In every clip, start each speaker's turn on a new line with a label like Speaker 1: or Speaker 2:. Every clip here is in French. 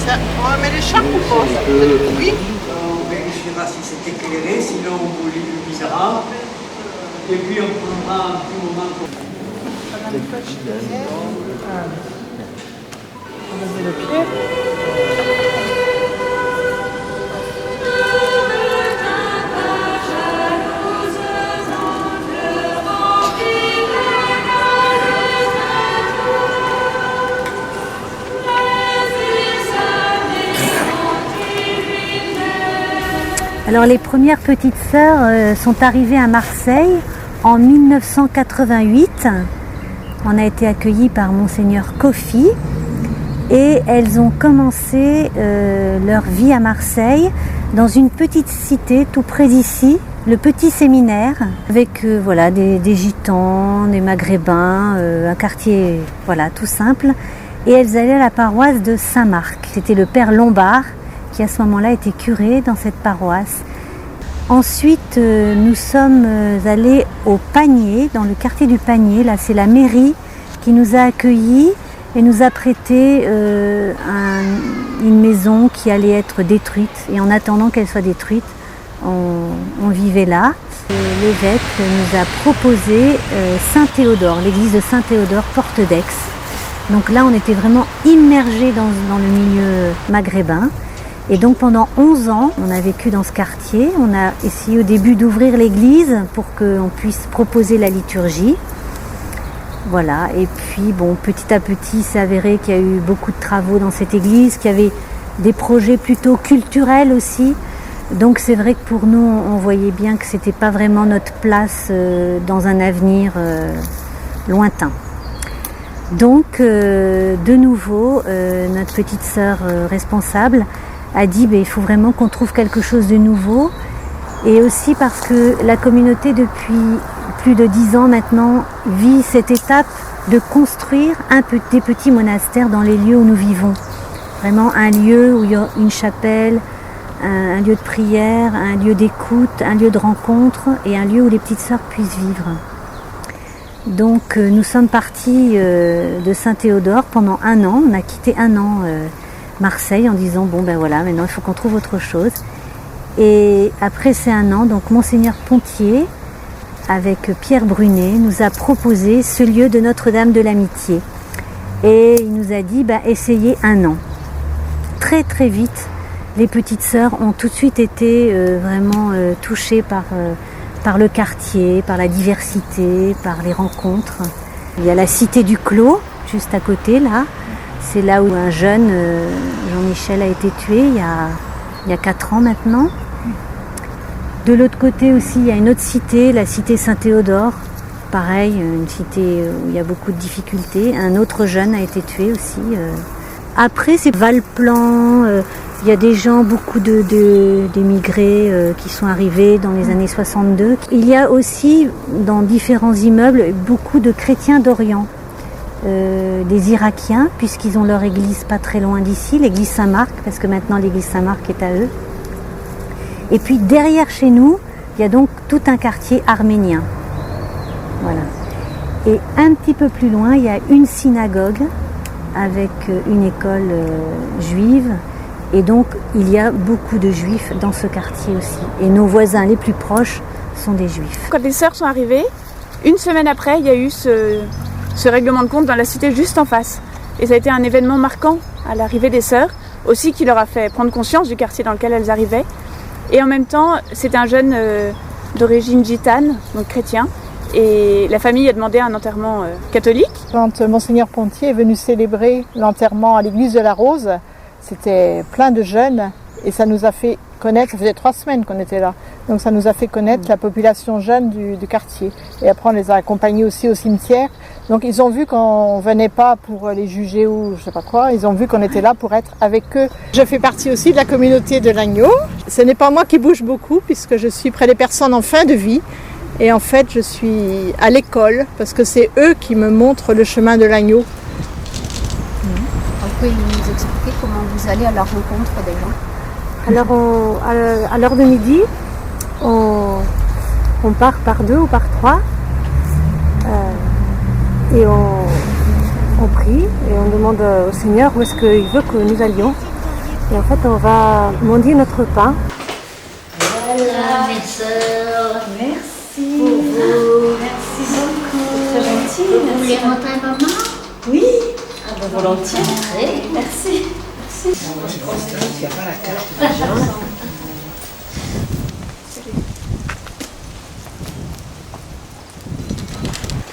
Speaker 1: On va mettre les charpes ou pas? Oui.
Speaker 2: Je ne sais pas si c'est éclairé, sinon on vous lit le misérable. Et puis on prendra un petit moment pour...
Speaker 1: On va lever le pied.
Speaker 3: Alors les premières petites sœurs sont arrivées à Marseille en 1988. On a été accueillis par Monseigneur Kofi et elles ont commencé leur vie à Marseille dans une petite cité tout près d'ici, le petit séminaire, avec voilà, des gitans, des maghrébins, un quartier voilà, tout simple. Et elles allaient à la paroisse de Saint-Marc. C'était le père Lombard qui à ce moment-là était curé dans cette paroisse. Ensuite, nous sommes allés au Panier, dans le quartier du Panier. Là, c'est la mairie qui nous a accueillis et nous a prêté une maison qui allait être détruite. Et en attendant qu'elle soit détruite, on vivait là. L'évêque nous a proposé Saint-Théodore, l'église de Saint-Théodore, porte d'Aix. Donc là, on était vraiment immergés dans le milieu maghrébin. Et donc pendant 11 ans, on a vécu dans ce quartier. On a essayé au début d'ouvrir l'église pour qu'on puisse proposer la liturgie. Voilà, et puis bon, petit à petit, il s'est avéré qu'il y a eu beaucoup de travaux dans cette église, qu'il y avait des projets plutôt culturels aussi. Donc c'est vrai que pour nous, on voyait bien que c'était pas vraiment notre place dans un avenir lointain. Donc de nouveau, notre petite sœur responsable a dit il faut vraiment qu'on trouve quelque chose de nouveau, et aussi parce que la communauté depuis plus de 10 ans maintenant vit cette étape de construire des petits monastères dans les lieux où nous vivons. Vraiment un lieu où il y a une chapelle, un lieu de prière, un lieu d'écoute, un lieu de rencontre et un lieu où les petites sœurs puissent vivre. Donc nous sommes partis de Saint-Théodore pendant 1 an, on a quitté 1 an Marseille en disant bon ben voilà, maintenant il faut qu'on trouve autre chose. Et après ces 1 an, donc Monseigneur Pontier avec Pierre Brunet nous a proposé ce lieu de Notre-Dame de l'Amitié. Et il nous a dit essayez 1 an. Très très vite, les petites sœurs ont tout de suite été vraiment touchées par le quartier, par la diversité, par les rencontres. Il y a la cité du Clos, juste à côté là. C'est là où un jeune, Jean-Michel, a été tué il y a 4 ans maintenant. De l'autre côté aussi, il y a une autre cité, la cité Saint-Théodore. Pareil, une cité où il y a beaucoup de difficultés. Un autre jeune a été tué aussi. Après, c'est Valplan. Il y a des gens, beaucoup d'émigrés qui sont arrivés dans les années 62. Il y a aussi, dans différents immeubles, beaucoup de chrétiens d'Orient. Des Irakiens, puisqu'ils ont leur église pas très loin d'ici, l'église Saint-Marc, parce que maintenant l'église Saint-Marc est à eux. Et puis derrière chez nous, il y a donc tout un quartier arménien. Voilà. Et un petit peu plus loin, il y a une synagogue avec une école juive. Et donc, il y a beaucoup de juifs dans ce quartier aussi. Et nos voisins les plus proches sont des juifs.
Speaker 4: Quand les sœurs sont arrivées, 1 semaine après, il y a eu ce règlement de compte dans la cité juste en face. Et ça a été un événement marquant à l'arrivée des sœurs, aussi qui leur a fait prendre conscience du quartier dans lequel elles arrivaient. Et en même temps, c'était un jeune d'origine gitane, donc chrétien, et la famille a demandé un enterrement catholique.
Speaker 1: Quand Monseigneur Pontier est venu célébrer l'enterrement à l'église de la Rose, c'était plein de jeunes et ça nous a fait connaître, ça faisait 3 semaines qu'on était là, donc ça nous a fait connaître la population jeune du quartier. Et après on les a accompagnés aussi au cimetière, donc ils ont vu qu'on venait pas pour les juger ou je sais pas quoi, ils ont vu qu'on était là pour être avec eux. Je fais partie aussi de la communauté de l'agneau. Ce n'est pas moi qui bouge beaucoup puisque je suis près des personnes en fin de vie et en fait je suis à l'école parce que c'est eux qui me montrent le chemin de l'agneau.
Speaker 5: Vous pouvez nous expliquer comment vous allez à la rencontre des gens?
Speaker 3: Alors à l'heure de midi, on part par 2 ou par 3 et on prie et on demande au Seigneur où est-ce qu'il veut que nous allions. Et en fait, on va mendier notre pain.
Speaker 6: Voilà, mes sœurs. Merci. Pour vous. Merci beaucoup. C'est très gentil. Vous voulez rentrer, maman? Oui. Ah ben volontiers. Merci. Merci. Il n'y a pas la carte des gens.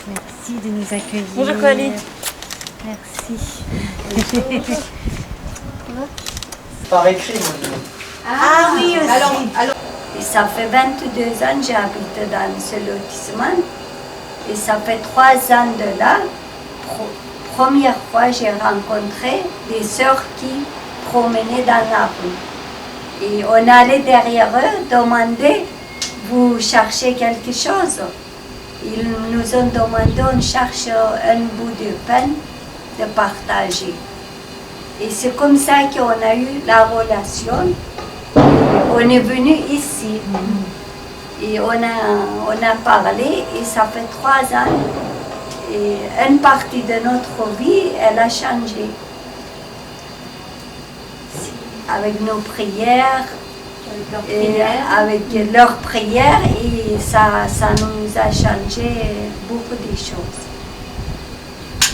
Speaker 3: Merci de nous accueillir.
Speaker 4: Bonjour Coralie.
Speaker 3: Merci.
Speaker 2: Par écrit, moi,
Speaker 6: Ah oui, aussi. Et ça fait 22 ans que j'habite dans ce lotissement. Et ça fait 3 ans de là. Première fois, j'ai rencontré des sœurs qui promenaient dans la rue. Et on allait derrière eux demander, vous cherchez quelque chose? Ils nous ont demandé, on cherche un bout de pain de partager. Et c'est comme ça qu'on a eu la relation. On est venu ici et on a parlé et ça fait 3 ans. Et une partie de notre vie, elle a changé. Avec nos prières, avec leurs prières, et ça nous a changé beaucoup de choses.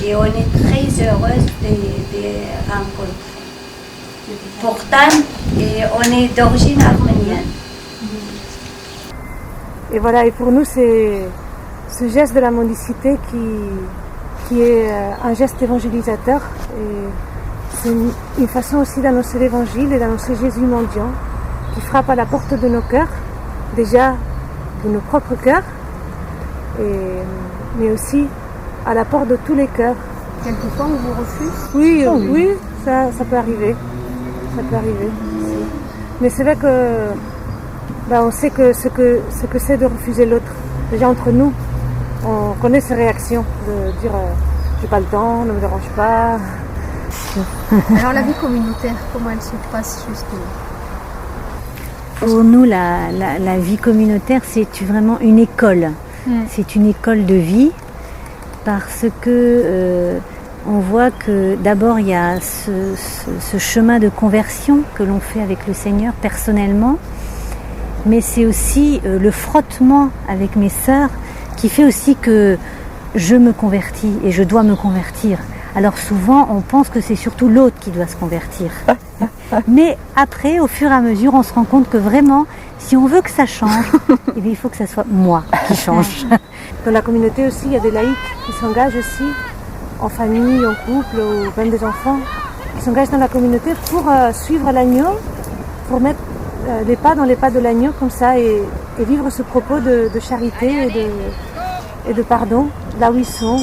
Speaker 6: Et on est très heureuse de rencontrer. Pourtant, on est d'origine arménienne.
Speaker 3: Et voilà, et pour nous, c'est ce geste de la mendicité qui est un geste évangélisateur. Et c'est une façon aussi d'annoncer l'évangile et d'annoncer Jésus mendiant, qui frappe à la porte de nos cœurs, déjà de nos propres cœurs, mais aussi à la porte de tous les cœurs.
Speaker 5: Quelquefois, on vous refuse?
Speaker 3: Oui, oui, ça peut arriver. Ça peut arriver. Mais c'est vrai que on sait que ce que c'est de refuser l'autre. Déjà entre nous, on connaît ces réactions de dire j'ai pas le temps, ne me dérange pas.
Speaker 5: Alors la vie communautaire, comment elle se passe justement?
Speaker 3: Pour nous, la vie communautaire, c'est vraiment une école. C'est une école de vie parce que on voit que d'abord il y a ce chemin de conversion que l'on fait avec le Seigneur personnellement, mais c'est aussi le frottement avec mes sœurs qui fait aussi que je me convertis et je dois me convertir. Alors souvent on pense que c'est surtout l'autre qui doit se convertir. Mais après, au fur et à mesure, on se rend compte que vraiment, si on veut que ça change, eh bien, il faut que ça soit moi qui change. Dans la communauté aussi, il y a des laïcs qui s'engagent aussi en famille, en couple, ou même des enfants qui s'engagent dans la communauté pour suivre l'agneau, pour mettre les pas dans les pas de l'agneau comme ça et vivre ce propos de charité et de pardon là où ils sont.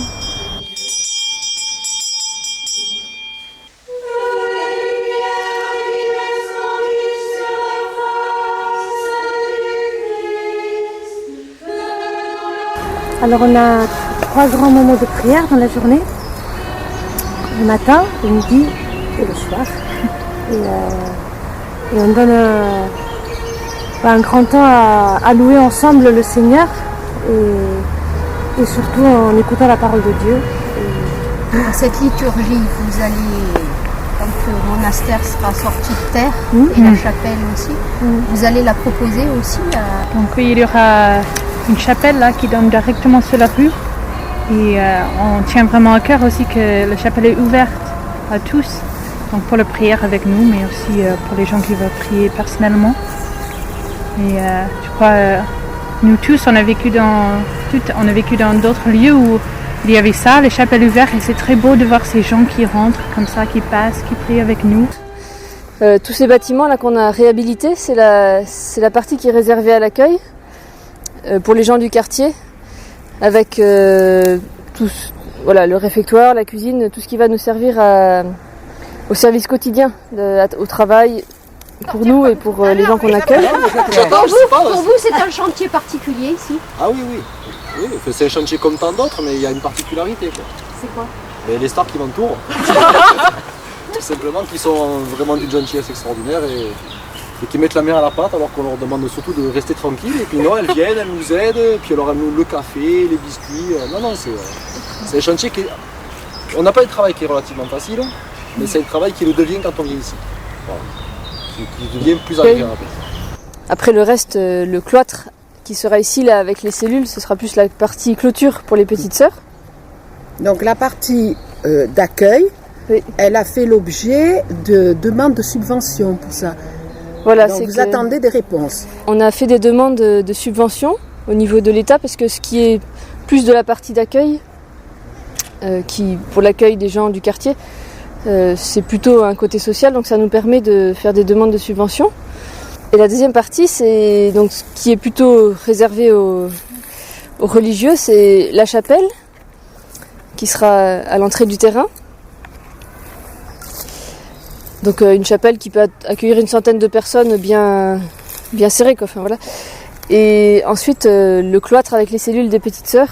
Speaker 3: Alors on a 3 grands moments de prière dans la journée, le matin, le midi et le soir. Et on donne un grand temps à louer ensemble le Seigneur et surtout en écoutant la parole de Dieu.
Speaker 5: Dans cette liturgie, vous allez, quand le monastère sera sorti de terre, et la chapelle aussi, vous allez la proposer aussi à...
Speaker 7: Donc oui, il y aura une chapelle là qui donne directement sur la rue et on tient vraiment à cœur aussi que la chapelle est ouverte à tous, donc pour la prière avec nous, mais aussi pour les gens qui veulent prier personnellement. Et je crois nous tous on a vécu dans d'autres lieux où il y avait ça, les chapelles ouvertes, et c'est très beau de voir ces gens qui rentrent comme ça, qui passent, qui prient avec nous.
Speaker 8: Tous ces bâtiments là qu'on a réhabilités, c'est la partie qui est réservée à l'accueil. Pour les gens du quartier, avec le réfectoire, la cuisine, tout ce qui va nous servir au service quotidien, au travail, pour nous et pour les gens qu'on accueille.
Speaker 5: Pour vous, c'est un chantier particulier ici?
Speaker 9: Ah oui, c'est un chantier comme tant d'autres, mais il y a une particularité.
Speaker 5: C'est quoi?
Speaker 9: Et les stars qui m'entourent, tout simplement, qui sont vraiment d'une gentillesse extraordinaire et qui mettent la main à la pâte alors qu'on leur demande surtout de rester tranquille. Et puis non, elles viennent, elles nous aident, et puis alors elles nous le café, les biscuits. Non, c'est un chantier qui est... On n'a pas un travail qui est relativement facile, mais c'est un travail qui le devient quand on vient ici. Voilà. qui devient plus agréable.
Speaker 8: Après le reste, le cloître qui sera ici là avec les cellules, ce sera plus la partie clôture pour les petites sœurs.
Speaker 10: Donc la partie d'accueil, oui. Elle a fait l'objet de demandes de subventions pour ça.
Speaker 8: Voilà,
Speaker 10: donc vous attendez des réponses.
Speaker 8: On a fait des demandes de subventions au niveau de l'État parce que ce qui est plus de la partie d'accueil, pour l'accueil des gens du quartier, c'est plutôt un côté social, donc ça nous permet de faire des demandes de subventions. Et la deuxième partie, c'est donc ce qui est plutôt réservé aux religieux, c'est la chapelle qui sera à l'entrée du terrain. Donc une chapelle qui peut accueillir une centaine de personnes bien serrées, quoi. Enfin, voilà. Et ensuite le cloître avec les cellules des petites sœurs.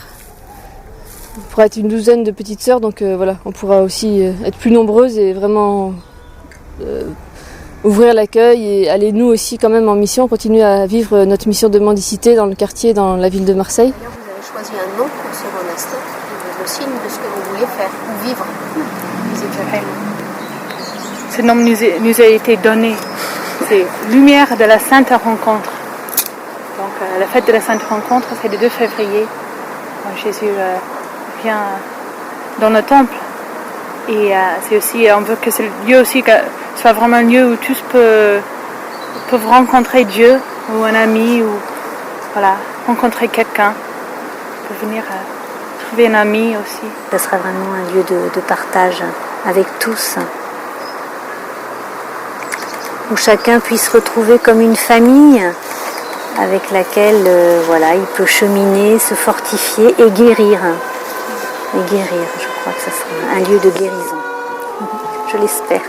Speaker 8: On pourra être une douzaine de petites sœurs, donc voilà, on pourra aussi être plus nombreuses et vraiment ouvrir l'accueil et aller nous aussi quand même en mission, continuer à vivre notre mission de mendicité dans le quartier, dans la ville de Marseille.
Speaker 5: D'ailleurs, vous avez choisi un nom pour ce monastère, le signe de ce que vous voulez faire ou vivre.
Speaker 7: Ce nom nous a été donné. C'est Lumière de la Sainte Rencontre. Donc la fête de la Sainte Rencontre, c'est le 2 février. Jésus vient dans le temple. Et c'est aussi, on veut que ce lieu aussi soit vraiment un lieu où tous peuvent rencontrer Dieu ou un ami ou voilà, rencontrer quelqu'un. Pour venir trouver un ami aussi.
Speaker 3: Ce sera vraiment un lieu de partage avec tous. Où chacun puisse retrouver comme une famille avec laquelle il peut cheminer, se fortifier et guérir. Et guérir, je crois que ce sera un lieu de guérison. Je l'espère.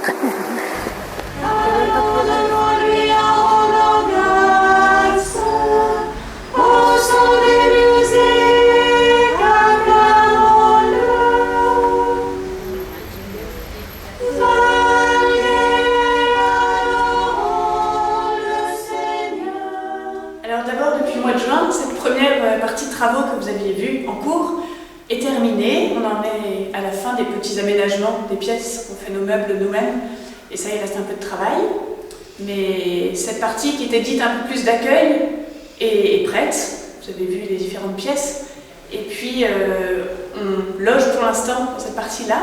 Speaker 4: Travaux que vous aviez vus en cours est terminé. On en est à la fin des petits aménagements des pièces. On fait nos meubles nous-mêmes et ça, il reste un peu de travail. Mais cette partie qui était dite un peu plus d'accueil est prête. Vous avez vu les différentes pièces. Et puis, on loge pour l'instant dans cette partie-là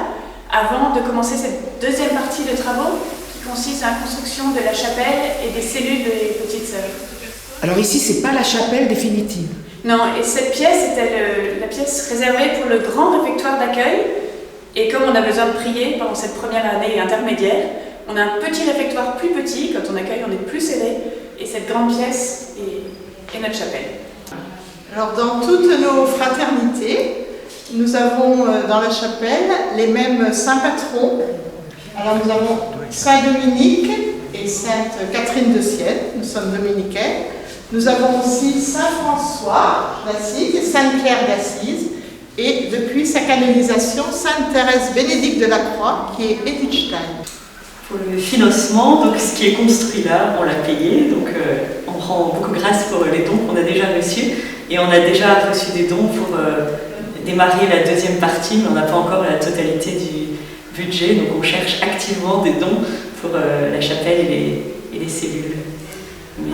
Speaker 4: avant de commencer cette deuxième partie de travaux qui consiste à la construction de la chapelle et des cellules des petites sœurs.
Speaker 10: Alors ici, c'est pas la chapelle définitive.
Speaker 4: Non, et cette pièce était la pièce réservée pour le grand réfectoire d'accueil. Et comme on a besoin de prier pendant cette première année intermédiaire, on a un petit réfectoire plus petit. Quand on accueille, on est plus serré. Et cette grande pièce est notre chapelle.
Speaker 1: Alors, dans toutes nos fraternités, nous avons dans la chapelle les mêmes saints patrons. Alors, nous avons Saint Dominique et Sainte Catherine de Sienne. Nous sommes dominicains. Nous avons aussi Saint François d'Assise et Sainte Claire d'Assise et depuis sa canonisation, Sainte Thérèse Bénédicte de la Croix qui est Edith Stein.
Speaker 11: Pour le financement, donc ce qui est construit là, on l'a payé, donc on rend beaucoup grâce pour les dons qu'on a déjà reçus et on a déjà reçu des dons pour démarrer la deuxième partie, mais on n'a pas encore la totalité du budget, donc on cherche activement des dons pour la chapelle et les cellules. Mais...